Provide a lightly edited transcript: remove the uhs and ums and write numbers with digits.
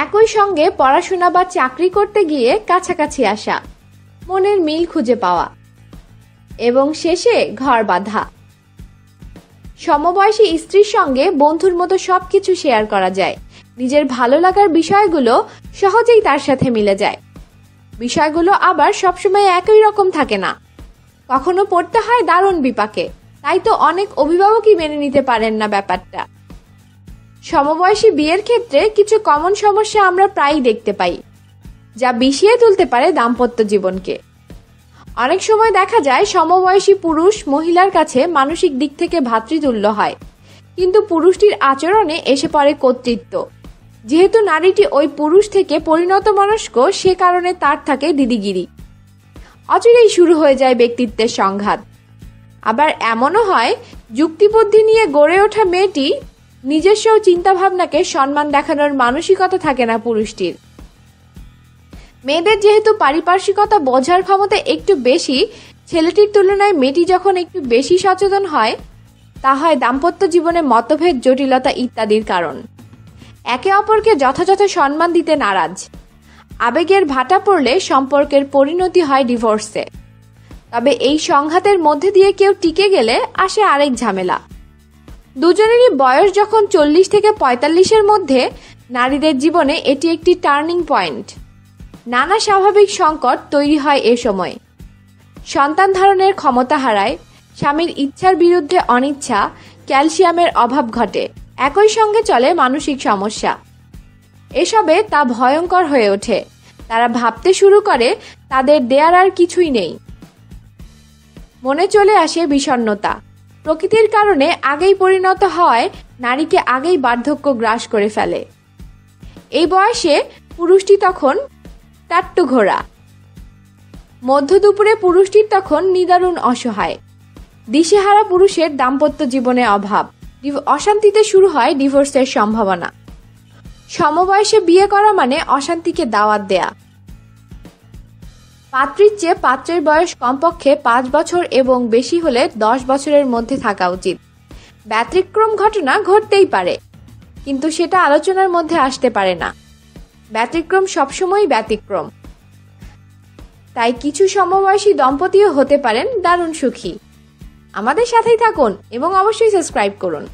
একই সঙ্গে পড়াশোনা বা চাকরি করতে গিয়ে কাছাকাছি আসা, মনের মিল খুঁজে পাওয়া এবং শেষে ঘর বাঁধা। সমবয়সী স্ত্রীর সঙ্গে বন্ধুর মতো সবকিছু শেয়ার করা যায়। নিজের ভালো লাগার বিষয়গুলো সহজেই তার সাথে মিলে যায়। বিষয়গুলো আবার সবসময় একই রকম থাকে না, কখনো পড়তে হয় দারুণ বিপাকে। তাই তো অনেক অভিভাবকই মেনে নিতে পারেন না ব্যাপারটা। সমবয়সী বিয়ের ক্ষেত্রে কিছু কমন সমস্যা আমরা প্রায়ই দেখতে পাই, যা বিষিয়ে তুলতে পারে দাম্পত্য জীবনকে। অনেক সময় দেখা যায় সমবয়সী পুরুষ মহিলার কাছে মানসিক দিক থেকে ভ্রাতৃতুল্য হয়, কিন্তু পুরুষটির আচরণে এসে পড়ে কর্তৃত্ব। যেহেতু নারীটি ওই পুরুষ থেকে পরিণত মনস্ক, সে কারণে তার থাকে দিদিগিরি। অচিরেই শুরু হয়ে যায় ব্যক্তিত্বের সংঘাত। আবার এমনও হয়, যুক্তিবুদ্ধি নিয়ে গড়ে ওঠা মেয়েটি নিজস্ব চিন্তাভাবনাকে সম্মান দেখানোর মানসিকতা থাকে না পুরুষটির। মেয়েদের যেহেতু পারিপার্শ্বিকতা বোঝার ক্ষমতা একটু বেশি, ছেলেটির তুলনায় মেয়েটি যখন একটু বেশি সচেতন হয়, তা হয় দাম্পত্য জীবনে মতভেদ, জটিলতা ইত্যাদির কারণ। একে অপরকে যথাযথ সম্মান দিতে নারাজ। আবেগের ভাটা পড়লে সম্পর্কের পরিণতি হয় ডিভোর্সে। তবে এই সংঘাতের মধ্যে দিয়ে কেউ টিকে গেলে আসে আরেক ঝামেলা। দুজনেরই বয়স যখন 40 থেকে 45-এর মধ্যে, নারীদের জীবনে এটি একটি টার্নিং পয়েন্ট। নানা স্বাভাবিক সংকট তৈরি হয় এ সময়। সন্তান ধারণের ক্ষমতা হারায়, স্বামীর ইচ্ছার বিরুদ্ধে অনিচ্ছা, ক্যালসিয়ামের অভাব ঘটে, একই সঙ্গে চলে মানসিক সমস্যা। এসবে তা ভয়ঙ্কর হয়ে ওঠে। তারা ভাবতে শুরু করে তাদের দেয়ার আর কিছুই নেই। মনে চলে আসে বিষণ্ণতা। প্রকৃতির কারণে আগেই পরিণত হয় নারীকে আগেই বার্ধক্য গ্রাস করে ফেলে। এই বয়সে পুরুষটি তখন টাট্টু ঘোড়া। মধ্য দুপুরে পুরুষটির তখন নিদারুণ অসহায়। দিশেহারা পুরুষের দাম্পত্য জীবনে অভাব, অশান্তিতে শুরু হয় ডিভোর্সের সম্ভাবনা। সমবয়সে বিয়ে করা মানে অশান্তিকে দাওয়াত দেয়া। পাত্রীর চেয়ে পাত্রের বয়স কমপক্ষে 5 বছর এবং বেশি হলে 10 বছরের মধ্যে থাকা উচিত। ব্যতিক্রম ঘটনা ঘটতেই পারে, কিন্তু সেটা আলোচনার মধ্যে আসতে পারে না। ব্যতিক্রম সবসময়ই ব্যতিক্রম। তাই কিছু সমবয়সী দম্পতিও হতে পারেন দারুণ সুখী। আমাদের সাথেই থাকুন এবং অবশ্যই সাবস্ক্রাইব করুন।